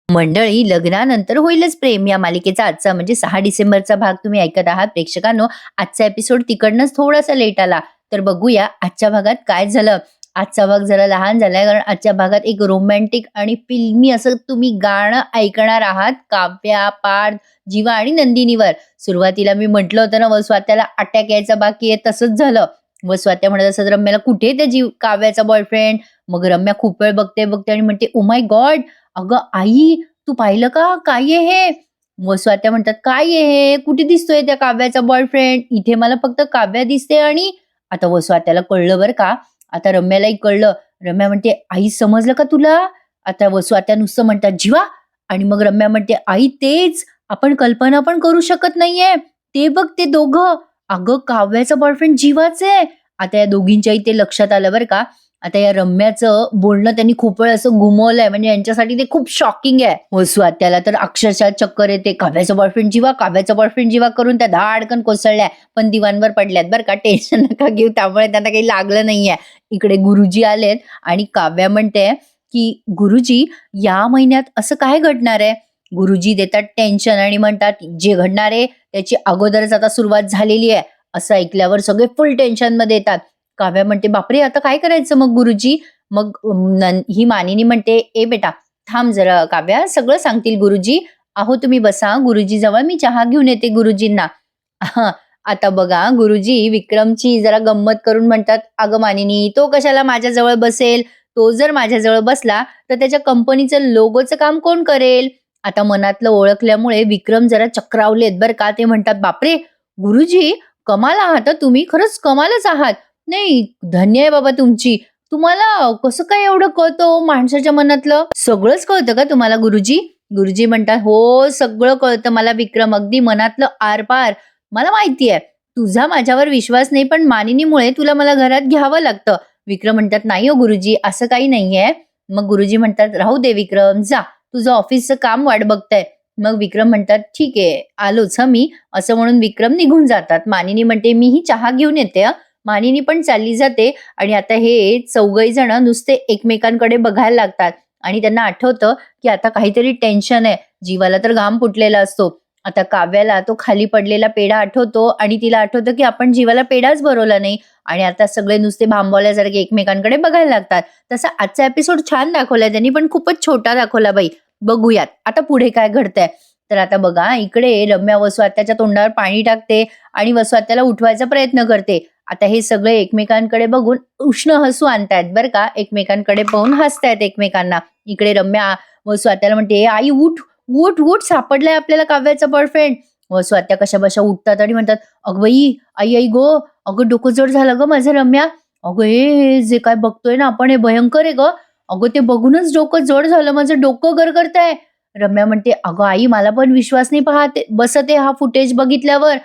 मंडळी, लग्नानंतर होईलच प्रेम या मालिकेचा आजचा म्हणजे 6 डिसेंबरचा भाग तुम्ही ऐकत आहात प्रेक्षकांनो. आजचा एपिसोड तिकडनंच थोडासा लेट आला. तर बघूया आजच्या भागात काय झालं. आजचा भाग जरा लहान झालाय कारण आजच्या भागात एक रोमॅन्टिक आणि फिल्मी असं तुम्ही गाणं ऐकणार आहात काव्या, पार्थ, जीवा आणि नंदिनीवर. सुरुवातीला मी म्हटलं होतं ना, स्वात्याला अटॅक यायचा बाकी आहे, तसंच झालं. स्वात्या म्हणत असत रम्याला, कुठे त्या जीव काव्याचा बॉयफ्रेंड. मग रम्या खूप वेळ बघते बघते आणि म्हणते, ओ माय गॉड, अगं आई, तू पाहिलं का? काय आहे हे? मग स्वात्या म्हणतात, "काय आहे हे? कुठे दिसतोय त्या काव्याचा बॉयफ्रेंड? इथे मला फक्त काव्या दिसते." आणि आता स्वात्याला कळलं बरं का. आता रम्यालाही कळलं. रम्या म्हणते, "आई, समजलं का तुला?" आता स्वात्या नुसतं म्हणतात, "जीवा." आणि मग रम्या म्हणते, "आई, तेच. आपण कल्पना पण करू शकत नाहीये. ते बघ ते दोघं. अगं, काव्याचा बॉयफ्रेंड जीवाच आहे." आता या दोघींच्याही ते लक्षात आलं बरं का. आता या रम्याचं बोलणं त्यांनी खूप वेळ असं घुमवलंय, म्हणजे यांच्यासाठी ते खूप शॉकिंग आहे. त्याला तर अक्षरशः चक्कर येते. काव्याचा बॉयफ्रेंड जीवा, काव्याचा बॉयफ्रेंड जीवा करून त्या धाडकन कोसळल्या, पण दिवाणवर पडल्यात बरं का. टेन्शन नका घेऊ, त्यामुळे त्यांना काही लागलं नाहीये. इकडे गुरुजी आलेत आणि काव्या म्हणते की गुरुजी, या महिन्यात असं काय घडणार आहे? गुरुजी देतात टेन्शन आणि म्हणतात, जे घडणार आहे त्याची अगोदरच आता सुरुवात झालेली आहे. असं ऐकल्यावर सगळे फुल टेन्शन मध्ये येतात. काव्या म्हणते, बापरे, आता काय करायचं मग गुरुजी? मग ही मानिनी म्हणते, ए बेटा, थांब जरा काव्या, सगळं सांगतील गुरुजी. अहो तुम्ही बसा गुरुजी जवळ, मी चहा घेऊन येते गुरुजींना. हा, आता बघा गुरुजी विक्रमची जरा गंमत करून म्हणतात, अगं मानिनी, तो कशाला माझ्या जवळ बसेल? तो जर माझ्या जवळ बसला तर त्याच्या कंपनीचं लोगोचं काम कोण करेल? आता मनातलं ओळखल्यामुळे विक्रम जरा चक्रावलेत बरं का. ते म्हणतात, बापरे गुरुजी, कमाल आहात हं तुम्ही, खरंच कमालच आहात. नाही, धन्य आहे बाबा तुमची. तुम्हाला कसं काय एवढं कळतं हो माणसाच्या मनातलं? सगळंच कळतं का तुम्हाला गुरुजी? गुरुजी म्हणतात, हो, सगळं कळतं मला विक्रम, अगदी मनातलं आरपार. मला माहिती आहे, तुझा माझ्यावर विश्वास नाही, पण मानिनीमुळे तुला मला घरात घ्यावं लागतं. विक्रम म्हणतात, नाही हो गुरुजी, असं काही नाहीये. मग गुरुजी म्हणतात, राहू दे विक्रम, जा, तुझं ऑफिसचं काम वाट बघताय. मग विक्रम म्हणतात, ठीक आहे, आलोच हं मी. असं म्हणून विक्रम निघून जातात. मानिनी म्हणते, मीही चहा घेऊन येते हं. मानिनी पण चालली जाते आणि आता हे चौघही जण नुसते एकमेकांकडे बघायला लागतात आणि त्यांना आठवतं की आता काहीतरी टेन्शन आहे. जीवाला तर घाम फुटलेला असतो. आता काव्याला तो खाली पडलेला पेढा आठवतो आणि तिला आठवतं की आपण जीवाला पेढाच भरवला नाही, आणि आता सगळे नुसते भांबवल्यासारखे एकमेकांकडे बघायला लागतात. तसा आजचा एपिसोड छान दाखवलाय त्यांनी, पण खूपच छोटा दाखवला बाई. बघूयात आता पुढे काय घडतंय. तर आता बघा, इकडे रम्या वसुआत्याच्या तोंडावर पाणी टाकते आणि वसुआत्याला उठवायचा प्रयत्न करते. आता हे सगळे एकमेकांकडे बघून उष्ण हसू आणतायत बरं का. एकमेकांकडे पाहून हसतायत एकमेकांना. इकडे रम्या स्वात्याला म्हणते, आई उठ, उठ, उठ, सापडलाय आपल्याला काव्याचा बॉयफ्रेंड. स्वात्या कशाबशा उठतात आणि म्हणतात, अगं बाई, आई आई गो, अगं डोकं जड झालं ग माझं रम्या. अगं हे जे काय बघतोय ना आपण, हे भयंकर आहे ग. अगं ते बघूनच डोकं जड झालं, माझं डोकं गरगरतंय. रम्या म्हणते, अगं आई, मला पण विश्वास नाही पाहत बसत आहे हा फुटेज बघितल्यावर.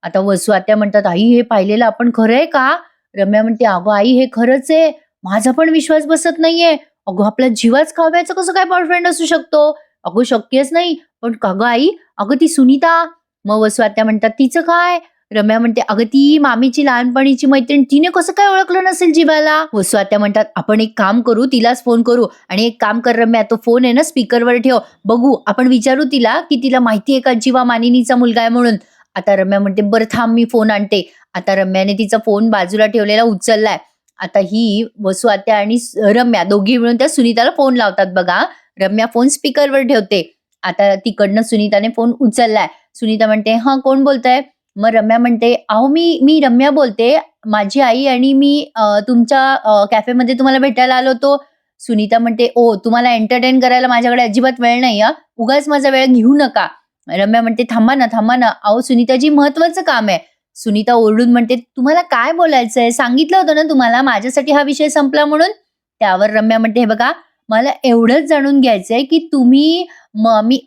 आता स्वात्या म्हणतात, आई, हे पाहिलेलं आपण खरं आहे का? रम्या म्हणते, अगं आई, हे खरंच आहे. माझा पण विश्वास बसत नाहीये. अगं आपला जीवाच काव्याचा कसं काय बॉयफ्रेंड असू शकतो? अगं शक्यच नाही. पण का गं आई? अगं ती सुनीता. मग स्वात्या म्हणतात, तिचं काय? रम्या म्हणते, अगं ती मामीची लहानपणीची मैत्रीण, तिने कसं काय ओळखलं नसेल जीवाला? स्वात्या म्हणतात, आपण एक काम करू, तिलाच फोन करू. आणि एक काम कर रम्या, तो फोन आहे ना स्पीकरवर ठेव. बघू, आपण विचारू तिला की तिला माहिती आहे का जीवा मानिनीचा मुलगा आहे म्हणून. आता रम्या म्हणते, बरं थांब, मी फोन आणते. आता रम्याने तिचा फोन बाजूला ठेवलेला उचललाय. आता ही स्वात्या आणि रम्या दोघी मिळून त्या सुनीताला फोन लावतात बघा. रम्या फोन स्पीकरवर ठेवते. आता तिकडनं सुनीताने फोन उचललाय. सुनीता म्हणते, हा कोण बोलतंय? मग रम्या म्हणते, अहो मी मी रम्या बोलते. माझी आई आणि मी तुमच्या कॅफेमध्ये तुम्हाला भेटायला आलो होतो. सुनीता म्हणते, ओ, तुम्हाला एंटरटेन करायला माझ्याकडे अजिबात वेळ नाही हा. उगाच माझा वेळ घेऊ नका. रम्या म्हणते, थांबा ना, थांबा ना. अहो सुनीताजी, महत्वाचं काम आहे. सुनीता ओरडून म्हणते, तुम्हाला काय बोलायचंय? सांगितलं होतं ना तुम्हाला माझ्यासाठी हा विषय संपला म्हणून. त्यावर रम्या म्हणते, हे बघा, मला एवढंच जाणून घ्यायचंय की तुम्ही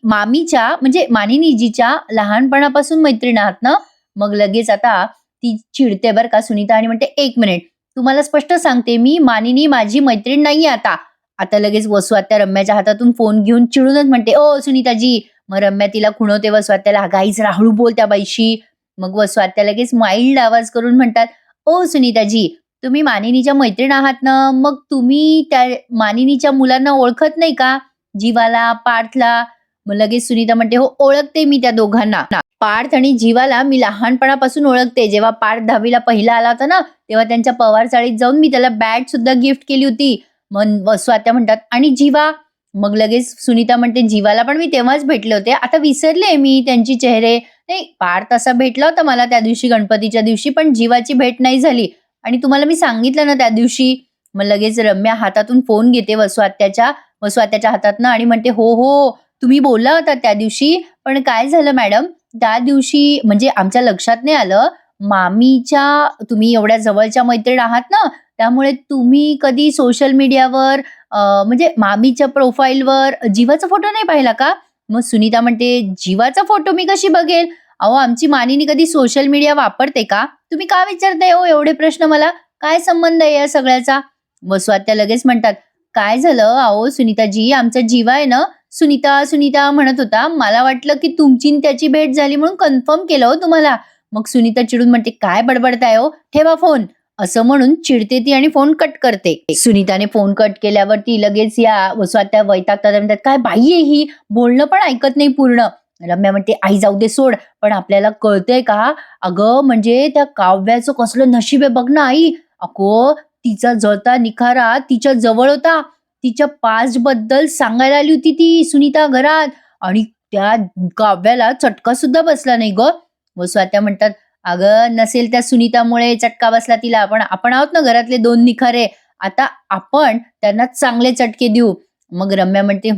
मामीच्या म्हणजे मानिनीजीच्या लहानपणापासून मैत्रीण आहात ना? मग लगेच आता ती चिडते बरं का सुनीता आणि म्हणते, एक मिनिट, तुम्हाला स्पष्ट सांगते, मी मानिनी माझी मैत्रीण नाहीये आता. आता लगेच वसुआत्या रम्याच्या हातातून फोन घेऊन चिडूनच म्हणते, ओ सुनीताजी. मग रम्या तिला खुणवते वसुआत्याला, अगं आई जरा हळू बोल त्या बाईशी. मग वसुआत्या लगेच माइल्ड आवाज करून म्हणतात, ओ सुनीताजी, तुम्ही मानिनीच्या मैत्रीण आहात ना, मग तुम्ही त्या मानिनीच्या मुलांना ओळखत नाही का? जीवाला, पार्थला? मग लगेच सुनीता म्हणते, "हो, ओळखते मी त्या दोघांना. पार्थ आणि जीवाला मी लहानपणापासून ओळखते. जेव्हा पार्थ 10वीला पहिला आला होता ना, तेव्हा त्यांच्या पवार चाळीत जाऊन मी त्याला बॅट सुद्धा गिफ्ट केली होती." मग स्वात्या म्हणतात, "आणि जीवा?" मग लगेच सुनीता म्हणते, "जीवाला पण मी तेव्हाच भेटले होते. आता विसरले मी त्यांची चेहरे. नाही, पार्थ असा भेटला होता मला त्या दिवशी गणपतीच्या दिवशी, पण जीवाची भेट नाही झाली. आणि तुम्हाला मी सांगितलं ना त्या दिवशी." मग लगेच रम्या हातातून फोन घेते वसु आत्याच्या हातातनं आणि म्हणते, "हो, हो, तुम्ही बोलला होता त्या दिवशी. पण काय झालं मॅडम, त्या दिवशी म्हणजे आमच्या लक्षात नाही आलं. मामीच्या तुम्ही एवढ्या जवळच्या मैत्रीण आहात ना, त्यामुळे तुम्ही कधी सोशल मीडियावर म्हणजे मामीच्या प्रोफाईलवर जीवाचा फोटो नाही पाहिला का?" मग सुनीता म्हणते, "जीवाचा फोटो मी कशी बघेल? अहो, आमची मानिनी कधी सोशल मीडिया वापरते का? तुम्ही का विचारताय हो एवढे प्रश्न मला? काय संबंध आहे या सगळ्याचा?" वसु लगेच म्हणतात, "काय झालं अहो सुनीताजी, आमचा जीवा आहे ना, सुनीता, सुनीता म्हणत होता. मला वाटलं की तुमची न त्याची भेट झाली म्हणून कन्फर्म केलं हो तुम्हाला." मग सुनीता चिडून म्हणते, "काय बडबडताय हो? ठेवा फोन." असं म्हणून चिडते ती आणि फोन कट करते. सुनीताने फोन कट केल्यावरती लगेच या वसु वैतागतात आणि म्हणतात, "काय बाई आहे ही? बोलणं पण ऐकत नाही पूर्ण." रम्या म्हणते, "आई जाऊ दे सोड, पण आपल्याला कळतंय का? अगं म्हणजे त्या काव्याचं कसलं नशीब आहे बघ ना आई. अगो, तिचा जळता निखारा तिच्या जवळ होता. तिच्या पास्ट बद्दल सांगायला आली होती ती सुनीता घरात आणि त्या काव्याला चटका सुद्धा बसला नाही ग." वसु म्हणतात, "अगं नसेल त्या सुनीतामुळे चटका बसला तिला, पण आपण आहोत ना घरातले 2 निखारे. आता आपण त्यांना चांगले चटके देऊ." मग रम्या म्हणते,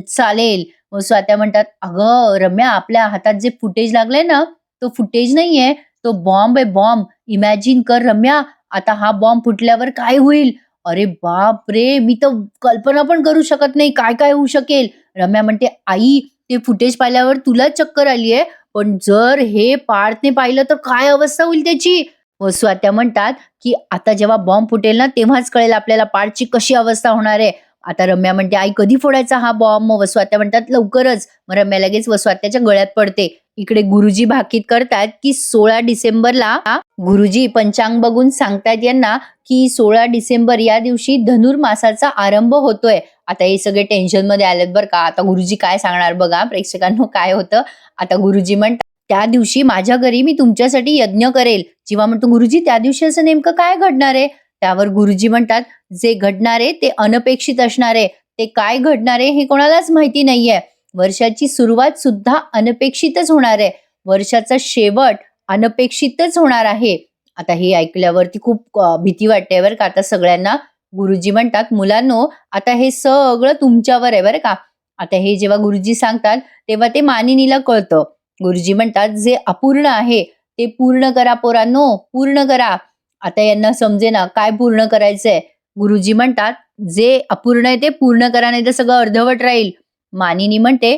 चालेल." वसु म्हणतात, "अगं रम्या, आपल्या हातात जे फुटेज लागलंय ना, तो फुटेज नाहीये, तो बॉम्ब आहे, बॉम्ब. इमॅजिन कर रम्या, आता हा बॉम्ब फुटल्यावर काय होईल? अरे बाप रे! मी तर कल्पना पण करू शकत नाही काय काय होऊ शकेल." रम्या म्हणते, "आई, ते फुटेज पाहिल्यावर तुला चक्कर आलीये, पण जर हे पार्थने पाहिलं तर काय अवस्था होईल त्याची?" वसु म्हणतात, की "आता जेव्हा बॉम्ब फुटेल ना, तेव्हाच कळेल आपल्याला पार्थची कशी अवस्था होणार आहे." आता रम्या म्हणते, "आई, कधी फोडायचा हा बॉम्ब?" मग वसु म्हणतात, "लवकरच." मग रम्या लगेच वसु गळ्यात पडते. इकडे गुरुजी भाकीत करतात, की 16 डिसेंबरला गुरुजी पंचांग बघून सांगतायत यांना, की 16 डिसेंबर या दिवशी धनुर्मासाचा आरंभ होतोय. आता हे सगळे टेन्शनमध्ये आलेत बरं का. आता गुरुजी काय सांगणार बघा प्रेक्षकांनो काय होतं. आता गुरुजी म्हणतात, "त्या दिवशी माझ्या घरी मी तुमच्यासाठी यज्ञ करेल." जेव्हा म्हणतो, "गुरुजी, त्या दिवशी असं नेमकं काय घडणार आहे?" त्यावर गुरुजी म्हणतात, "जे घडणार आहे ते अनपेक्षित असणार आहे. ते काय घडणार आहे हे कोणालाच माहिती नाहीये. वर्षाची सुरुवात सुद्धा अनपेक्षितच होणार आहे. वर्षाचा शेवट अनपेक्षितच होणार आहे." आता हे ऐकल्यावरती खूप भीती वाटते बरं का आता सगळ्यांना. गुरुजी म्हणतात, "मुलांनो, आता हे सगळं तुमच्यावर आहे बरं का." आता हे जेव्हा गुरुजी सांगतात, तेव्हा ते मानिनीला कळतं. गुरुजी म्हणतात, "जे अपूर्ण आहे ते पूर्ण करा पोरांनो, पूर्ण करा." आता यांना समजेना काय पूर्ण करायचंय. गुरुजी म्हणतात, "जे अपूर्ण आहे ते पूर्ण करा, नाही तर सगळं अर्धवट राहील." मानिनी म्हणते,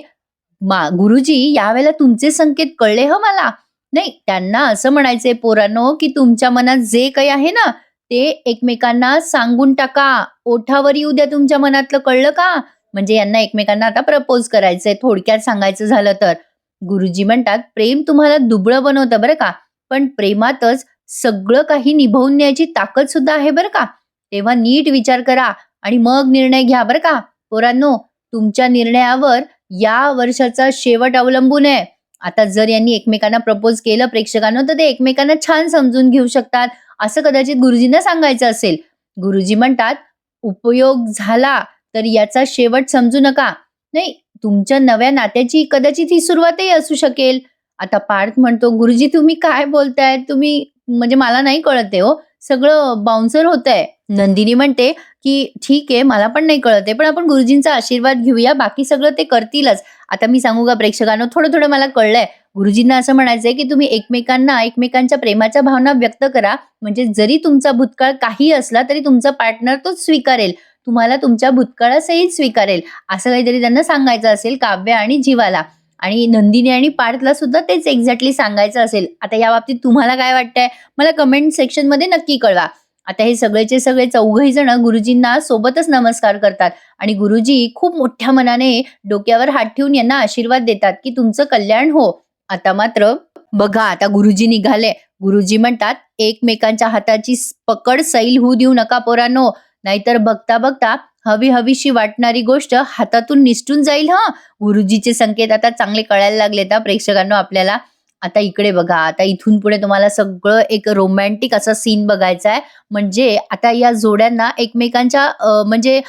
गुरुजी, यावेळेला तुमचे संकेत कळले हं मला." नाही, त्यांना असं म्हणायचंय पोरांनो, की तुमच्या मनात जे काही आहे ना, ते एकमेकांना सांगून टाका. ओठावर येऊ द्या तुमच्या मनातलं, कळलं का? म्हणजे यांना एकमेकांना आता प्रपोज करायचंय, थोडक्यात सांगायचं झालं तर. गुरुजी म्हणतात, "प्रेम तुम्हाला दुबळं बनवतं बरं का, पण प्रेमातच सगळं काही निभवून न्यायची ताकद सुद्धा आहे बरं का. तेव्हा नीट विचार करा आणि मग निर्णय घ्या बरं का. पोरांनो, तुमच्या निर्णयावर या वर्षाचा शेवट अवलंबून आहे." आता जर यांनी एकमेकांना प्रपोज केलं प्रेक्षकांनो, तर ते एकमेकांना छान समजून घेऊ शकतात, असं कदाचित गुरुजींना सांगायचं असेल. गुरुजी म्हणतात, "उपयोग झाला तर याचा शेवट समजू नका. नाही, तुमच्या नव्या नात्याची कदाचित ही सुरुवातही असू शकेल." आता पार्थ म्हणतो, "गुरुजी, तुम्ही काय बोलताय? तुम्ही म्हणजे मला नाही कळत आहे हो. सगळं बाउन्सर होतंय." नंदिनी म्हणते, की "ठीक आहे, मला पण नाही कळत आहे, पण आपण गुरुजींचा आशीर्वाद घेऊया, बाकी सगळं ते करतीलच." आता मी सांगू का प्रेक्षकांनो, थोडं-थोडं मला कळलंय. गुरुजींना असं म्हणायचंय, की तुम्ही एकमेकांना एकमेकांच्या प्रेमाच्या भावना व्यक्त करा. म्हणजे जरी तुमचा भूतकाळ काही असला, तरी तुमचा पार्टनर तोच स्वीकारेल. तुम्हाला तुमच्या भूतकाळासहित स्वीकारेल. असं काहीतरी त्यांना सांगायचं असेल काव्य आणि जीवाला. आणि नंदिनी आणि पार्थला सुद्धा तेच एक्झॅक्टली सांगायचं असेल. आता या बाबतीत तुम्हाला काय वाटतंय? मला कमेंट सेक्शनमध्ये नक्की कळवा. आता हे सगळेचे सगळे चौघही जण गुरुजींना सोबतच नमस्कार करतात आणि गुरुजी खूप मोठ्या मनाने डोक्यावर हात ठेवून यांना आशीर्वाद देतात, की तुमचं कल्याण हो. आता मात्र बघा, आता गुरुजी निघाले. गुरुजी म्हणतात, "एकमेकांच्या हाताची पकड सैल होऊ देऊ नका पोरांनो, नाहीतर बघता बघता हवी हवीशी वाटणारी गोष्ट हातातून निसटून जाईल हा. गुरुजीचे संकेत आता चांगले कळायला लागलेत हा प्रेक्षकांनो आपल्याला. आता इकडे बघा, आता इथून पुढे तुम्हाला सगळं एक रोमॅन्टिक असा सीन बघायचा आहे. म्हणजे आता या जोड्यांना एकमेकांच्या म्हणजे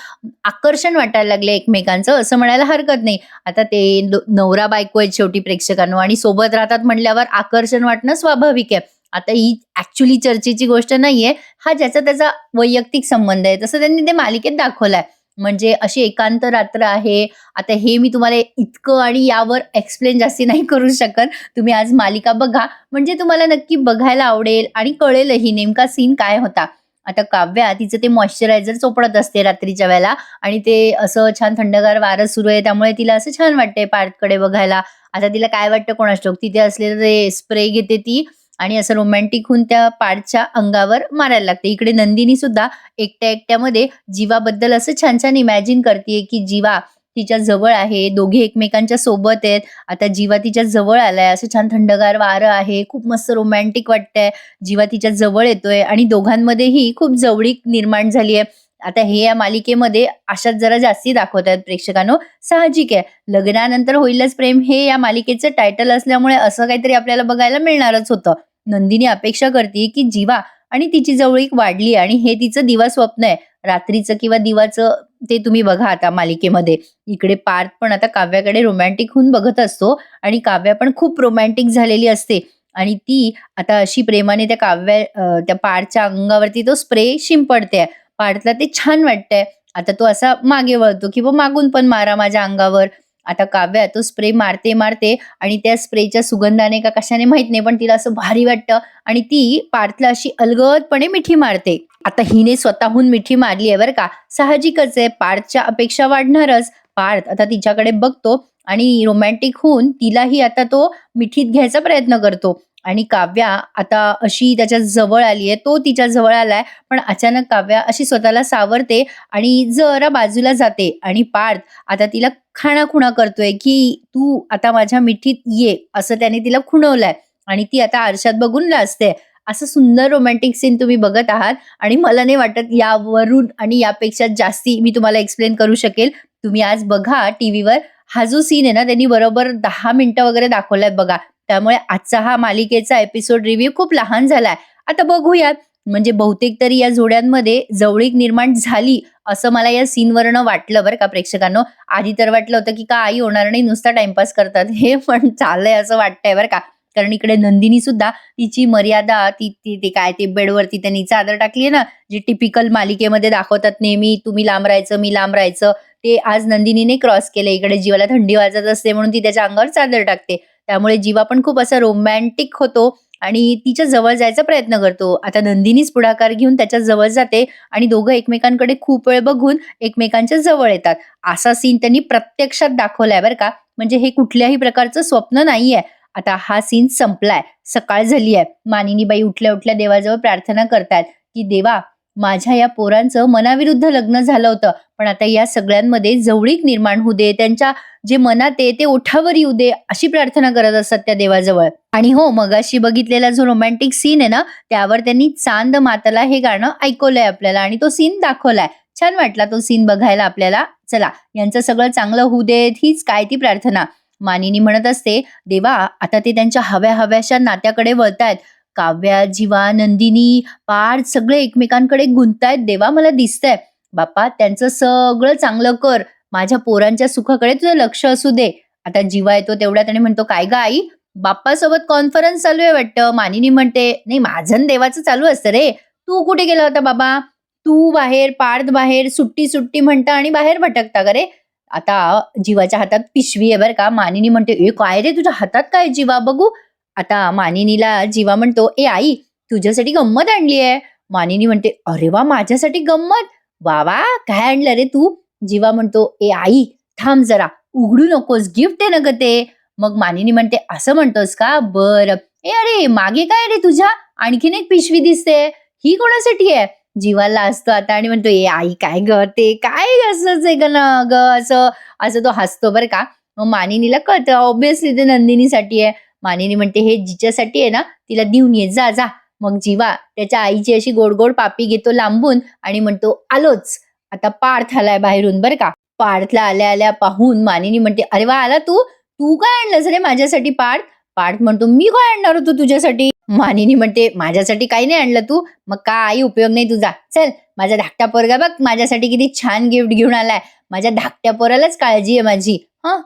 आकर्षण वाटायला लागले एकमेकांचं, असं म्हणायला हरकत नाही. आता ते नवरा बायको आहेत शेवटी प्रेक्षकांनो, आणि सोबत राहतात म्हणल्यावर आकर्षण वाटणं स्वाभाविक आहे. आता ही ऍक्च्युली चर्चेची गोष्ट नाहीये, हा ज्याचा त्याचा वैयक्तिक संबंध आहे, तसं त्यांनी ते मालिकेत दाखवलाय. म्हणजे अशी एकांत रात्र आहे. आता हे मी तुम्हाला इतकं आणि यावर एक्सप्लेन जास्ती नाही करू शकत. तुम्ही आज मालिका बघा, म्हणजे तुम्हाला नक्की बघायला आवडेल आणि कळेलही नेमका सीन काय होता. आता काव्या तिचं ते मॉइश्चरायझर चोपडत असते रात्रीच्या वेळेला, आणि ते असं छान थंडगार वारं सुरू आहे, त्यामुळे तिला असं छान वाटतंय पार्थकडे बघायला. आता तिला काय वाटतं कोणास ठाऊक, तिथे असलेलं ते स्प्रे घेते ती आणि असं रोमॅन्टिक होऊन त्या पार्थच्या अंगावर मारायला लागते. इकडे नंदिनी सुद्धा एकट्या एकट्यामध्ये जीवाबद्दल असं छान छान इमॅजिन करते की जीवा तिच्या जवळ आहे, दोघे एकमेकांच्या सोबत आहेत. आता जीवा तिच्या जवळ आलाय, असं छान थंडगार वारं आहे, खूप मस्त रोमॅन्टिक वाटतंय. जीवा तिच्या जवळ येतोय आणि दोघांमध्येही खूप जवळीक निर्माण झाली आहे. आता हे या मालिकेमध्ये अशात जरा जास्ती दाखवत आहेत प्रेक्षकांनो. साहजिक आहे, लग्नानंतर होईलच प्रेम हे या मालिकेचं टायटल असल्यामुळे असं काहीतरी आपल्याला बघायला मिळणारच होतं. नंदिनी अपेक्षा करते की जीवा आणि तिची जवळीक वाढली, आणि हे तिचं दिवा स्वप्न आहे, रात्रीचं किंवा दिवाचं. ते तुम्ही बघा आता मालिकेमध्ये. इकडे पार्थ पण आता काव्याकडे रोमॅन्टिक होऊन बघत असतो, आणि काव्या पण खूप रोमॅन्टिक झालेली असते, आणि ती आता अशी प्रेमाने त्या पार्थच्या अंगावरती तो स्प्रे शिंपडते. पार्थला ते छान वाटतंय. आता तो असा मागे वळतो की "बुवा मागून पण मारा माझ्या अंगावर." आता काव्या तो स्प्रे मारते मारते, आणि त्या स्प्रेच्या सुगंधाने का कशाने माहित नाही, पण तिला असं भारी वाटतं, आणि ती पार्थला अशी अलगदपणे मिठी मारते. आता हिने स्वतःहून मिठी मारली आहे बरं का. साहजिकच आहे, पार्थच्या अपेक्षा वाढणारच. पार्थ आता तिच्याकडे बघतो आणि रोमॅन्टिक होऊन तिलाही आता तो मिठीत घ्यायचा प्रयत्न करतो. आणि काव्या आता अशी त्याच्या जवळ आली आहे, तो तिच्या जवळ आलाय, पण अचानक काव्या अशी स्वतःला सावरते आणि जरा बाजूला जाते, आणि पार्थ आता तिला खाणाखुणा करतोय की "तू आता माझ्या मिठीत ये", असं त्याने तिला खुणवलंय, आणि ती आता आरशात बघून लाजते. असं सुंदर रोमॅन्टिक सीन तुम्ही बघत आहात, आणि मला नाही वाटत यावरून आणि यापेक्षा जास्ती मी तुम्हाला एक्सप्लेन करू शकेल. तुम्ही आज बघा टीव्हीवर, हा जो सीन आहे ना त्यांनी बरोबर 10 मिनिटं वगैरे दाखवलाय बघा. त्यामुळे आजचा हा मालिकेचा एपिसोड रिव्ह्यू खूप लहान झालाय. आता बघूयात, म्हणजे बहुतेक तरी या जोड्यांमध्ये जवळीक निर्माण झाली असं मला या सीनवरनं वाटलं बरं का प्रेक्षकांनो. आधी तर वाटलं होतं की काही होणार नाही, नुसता टाइमपास करतात हे, पण चाललंय असं वाटतंय बरं का. कारण इकडे नंदिनी सुद्धा तिची मर्यादा, ती ती ते काय ते बेडवरती त्यांनी चादर टाकली आहे ना, जी टिपिकल मालिकेमध्ये दाखवतात नेहमी, तुम्ही लांब राहायचं मी लांब राहायचं, ते आज नंदिनीने क्रॉस केलं. इकडे जीवाला थंडी वाजत असते म्हणून ती त्याच्या अंगावर चादर टाकते. त्यामुळे जीवा पण खूप असा रोमॅन्टिक होतो आणि तिच्या जवळ जायचा प्रयत्न करतो. आता नंदिनीच पुढाकार घेऊन त्याच्या जवळ जाते, आणि दोघं एकमेकांकडे खूप वेळ बघून एकमेकांच्या जवळ येतात. असा सीन त्यांनी प्रत्यक्षात दाखवलाय बरं का. म्हणजे हे कुठल्याही प्रकारचं स्वप्न नाहीये. आता हा सीन संपलाय. सकाळ झाली आहे. मानिनीबाई उठल्या उठल्या देवाजवळ प्रार्थना करतायत की "देवा, माझ्या या पोरांचं मनाविरुद्ध लग्न झालं होतं, पण आता या सगळ्यांमध्ये जवळीक निर्माण होऊ दे, त्यांच्या जे मनात आहे ते ओठावर येऊ दे", अशी प्रार्थना करत असतात त्या देवाजवळ. आणि हो, मगाशी बघितलेला जो रोमॅन्टिक सीन आहे ना, त्यावर त्यांनी चांद मातला हे गाणं ऐकवलंय आपल्याला, आणि तो सीन दाखवलाय. छान वाटला तो सीन बघायला आपल्याला. चला, यांचं सगळं चांगलं होऊ देत, हीच काय ती प्रार्थना. मानिनी म्हणत असते, "देवा, आता ते त्यांच्या हव्या हव्याशा नात्याकडे वळतायत. काव्या, जीवा, नंदिनी, पार्थ सगळे एकमेकांकडे गुंततायत. देवा, मला दिसतंय. बाप्पा, त्यांचं सगळं चांगलं कर. माझ्या पोरांच्या सुखाकडे तुझं लक्ष असू दे." आता जीवा येतो तेवढ्यात आणि म्हणतो, "काय ग आई, बाप्पासोबत कॉन्फरन्स चालू आहे वाटतं." मानिनी म्हणते, "नाही, माझं आणि देवाचं चालू असतं रे. तू कुठे गेला होता बाबा? तू बाहेर, पार्थ बाहेर, सुट्टी सुट्टी म्हणता आणि बाहेर भटकता का रे?" आता जीवाच्या हातात पिशवी आहे बरं का. मानिनी म्हणते, "ए काय रे, तुझ्या हातात काय जीवा, बघू." आता मानिनीला जीवा म्हणतो, "ए आई, तुझ्यासाठी गंमत आणली आहे." मानिनी म्हणते, "अरे वा, माझ्यासाठी गंमत? वा वा, काय आणलं रे तू?" जीवा म्हणतो, "ए आई, थांब जरा, उघडू नकोस, गिफ्ट आहे ना ग ते." मग मानिनी म्हणते, "असं म्हणतोस का? बरं. ए अरे, मागे काय रे तुझ्या? आणखीन एक पिशवी दिसते. ही कोणासाठी आहे?" जीवा लाजतो आता आणि म्हणतो, "ए आई, काय ग, ते काय असंच आहे ग ना ग, असं." असं तो हसतो बरं का. मग मानिनीला कळतं, ऑब्व्हियसली ते नंदिनीसाठी आहे. मानिनी म्हणते, "हे जिच्यासाठी आहे ना, तिला देऊन ये, जा जा." मग जीवा त्याच्या आईची अशी गोड गोड पापी घेतो लांबून आणि म्हणतो, "आलोच." आता पार्थ आलाय बाहेरून बरं का. पार्थला आल्या आल्या पाहून मानिनी म्हणते, "अरे वा, आला तू? तू काय आणलंस रे माझ्यासाठी पार्थ?" पार्थ म्हणतो, "मी काय आणणार होतो तुझ्यासाठी?" मानिनी म्हणते, "माझ्यासाठी काही नाही आणलं तू, मग काही उपयोग नाही तुझा. चल, माझा धाकटा पोरगा बघ माझ्यासाठी किती छान गिफ्ट घेऊन आलाय. माझ्या धाकट्या पोरालाच काळजी आहे माझी.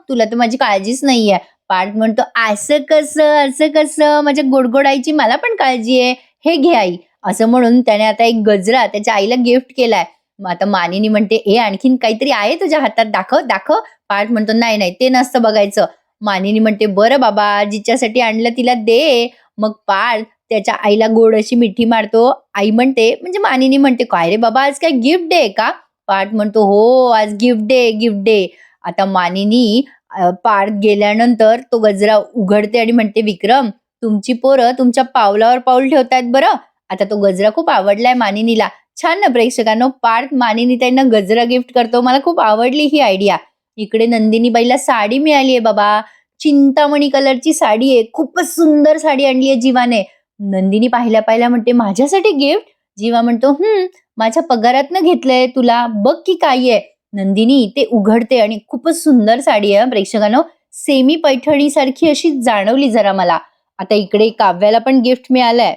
तुला तर माझी काळजीच नाहीये." पार्थ म्हणतो, "असं कसं, असं कसं? माझ्या गोडगोड आईची मला पण काळजी आहे. हे घे आई." असं म्हणून त्याने आता एक गजरा त्याच्या आईला गिफ्ट केलाय. मग आता मानिनी म्हणते, "ए, आणखीन काहीतरी आहे तुझ्या हातात, दाखव, दाखव." पार्थ म्हणतो, "नाही, नाही, ते नसतं बघायचं." मानिनी म्हणते, "बरं बाबा, जिच्यासाठी आणलं तिला दे." मग पार्थ त्याच्या आईला गोड अशी मिठी मारतो. आई म्हणते, म्हणजे मानिनी म्हणते, "काय रे बाबा, आज काय गिफ्ट डे आहे का?" पार्थ म्हणतो, "हो, आज गिफ्ट डे, गिफ्ट डे." आता मानिनी पार्थ गेल्यानंतर तो गजरा उघडते आणि म्हणते, "विक्रम, तुमची पोरं तुमच्या पावलावर पाऊल ठेवतायत बरं." आता तो गजरा खूप आवडलाय मानिनीला. छान ना प्रेक्षकांनो, पार्थ मानिनी त्यांना गजरा गिफ्ट करतो. मला खूप आवडली ही आयडिया. इकडे नंदिनीबाईला साडी मिळाली आहे बाबा. चिंतामणी कलरची साडी आहे. खूपच सुंदर साडी आणली आहे जीवाने. नंदिनी पाहिल्या पाहिल्या म्हणते, "माझ्यासाठी गिफ्ट?" जीवा म्हणतो, माझ्या पगारातनं घेतलंय तुला. बघ की काय आहे." नंदिनी ते उघडते आणि खूपच सुंदर साडी आहे प्रेक्षकांनो. सेमी पैठणी सारखी अशी जाणवली जरा मला. आता इकडे काव्याला पण गिफ्ट मिळालंय.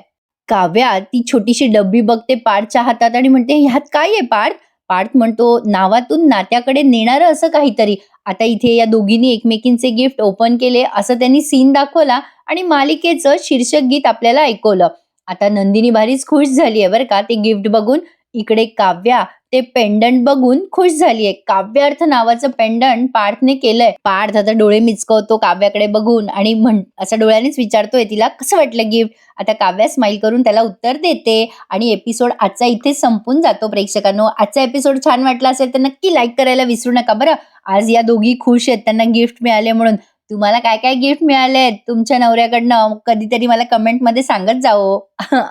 काव्या ती छोटीशी डब्बी बघते पार्थच्या हातात आणि म्हणते, "ह्यात काय आहे पार्थ?" पार्थ म्हणतो, "नावातून नात्याकडे नेणारं असं काहीतरी." आता इथे या दोघींनी एकमेकींचे गिफ्ट ओपन केले असं त्यांनी सीन दाखवला आणि मालिकेचं शीर्षक गीत आपल्याला ऐकवलं. आता नंदिनी भारीच खुश झाली आहे बरं का ते गिफ्ट बघून. इकडे काव्या ते पेंडंट बघून खुश झालीये. काव्यार्थ नावाचं पेंडंट पार्थने केलंय. पार्थ आता डोळे मिचकवतो काव्याकडे बघून आणि असं डोळ्यानेच विचारतोय तिला, "कसं वाटलं गिफ्ट?" आता काव्या स्माईल करून त्याला उत्तर देते आणि एपिसोड आजचा इथे संपून जातो प्रेक्षकांनो. आजचा एपिसोड छान वाटला असेल तर नक्की लाईक करायला विसरू नका बरं. आज या दोघी खुश आहेत त्यांना गिफ्ट मिळाले म्हणून. तुम्हाला काय काय गिफ्ट मिळाले तुमच्या नवऱ्याकडनं कधीतरी मला कमेंटमध्ये सांगत जाओ.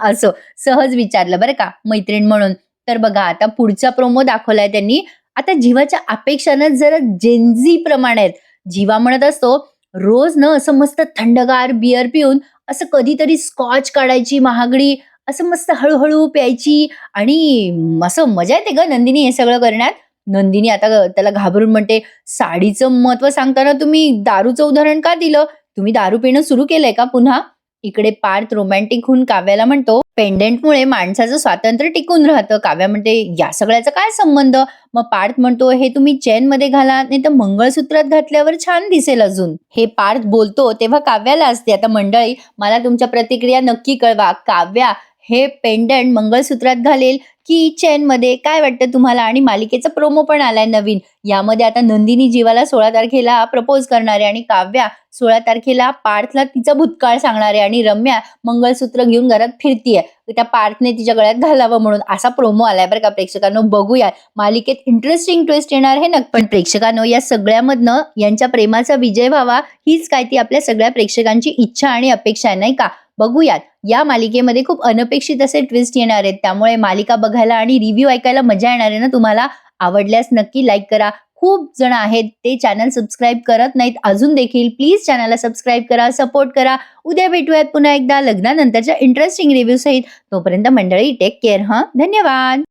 असं सहज विचारलं बरं का, मैत्रीण म्हणून. तर बघा आता पुढचा प्रोमो दाखवलाय त्यांनी. आता जीवाच्या अपेक्षानं जरा जेनझी प्रमाणे आहेत. जीवा म्हणत असतो, "रोज ना असं मस्त थंडगार बिअर पिऊन असं कधीतरी स्कॉच काढायची महागडी, असं मस्त हळू प्यायची आणि असं मजा येते ग नंदिनी हे सगळं करण्यात." नंदिनी आता त्याला घाबरून म्हणते, "साडीचं महत्व सांगताना तुम्ही दारूचं उदाहरण का दिलं? तुम्ही दारू पिणं सुरू केलंय का पुन्हा?" इकडे पार्थ रोमॅन्टिक होऊन काव्याला म्हणतो, "पेंडेंटमुळे माणसाचं स्वातंत्र्य टिकून राहतं." काव्या म्हणते, "या सगळ्याचा काय संबंध?" मग पार्थ म्हणतो, "हे तुम्ही चेनमध्ये घाला, नाही तर मंगळसूत्रात घातल्यावर छान दिसेल अजून." हे पार्थ बोलतो तेव्हा काव्याला असते. आता मंडळी, मला तुमच्या प्रतिक्रिया नक्की कळवा. काव्या हे पेंडंट मंगळसूत्रात घालेल की चेनमध्ये? काय वाटतं तुम्हाला? आणि मालिकेचा प्रोमो पण आलाय नवीन. यामध्ये आता नंदिनी जीवाला 16 तारखेला प्रपोज करणार आहे आणि काव्या 16 तारखेला पार्थला तिचा भूतकाळ सांगणार आहे आणि रम्या मंगळसूत्र घेऊन घरात फिरतीये. त्या पार्थने तिच्या गळ्यात घालावं म्हणून असा प्रोमो आलाय बरं का प्रेक्षकांनो. बघूया मालिकेत इंटरेस्टिंग ट्विस्ट येणार हे नक्की. पण प्रेक्षकांनो, या सगळ्यामधनं यांच्या प्रेमाचा विजय व्हावा हीच काय ती आपल्या सगळ्या प्रेक्षकांची इच्छा आणि अपेक्षा आहे, नाही का? बघूयात. या मालिकेमध्ये खूप अनपेक्षित असे ट्विस्ट येणार आहेत. त्यामुळे मालिका बघायला आणि रिव्ह्यू ऐकायला मजा येणार आहे ना तुम्हाला? आवडल्यास नक्की लाईक करा. खूप जण आहेत ते चॅनल सबस्क्राईब करत नाहीत अजून देखील. प्लीज चॅनलला सबस्क्राईब करा, सपोर्ट करा. उद्या भेटूयात पुन्हा एकदा लग्नानंतरच्या इंटरेस्टिंग रिव्ह्यू सहित. तोपर्यंत मंडळी टेक केअर. धन्यवाद.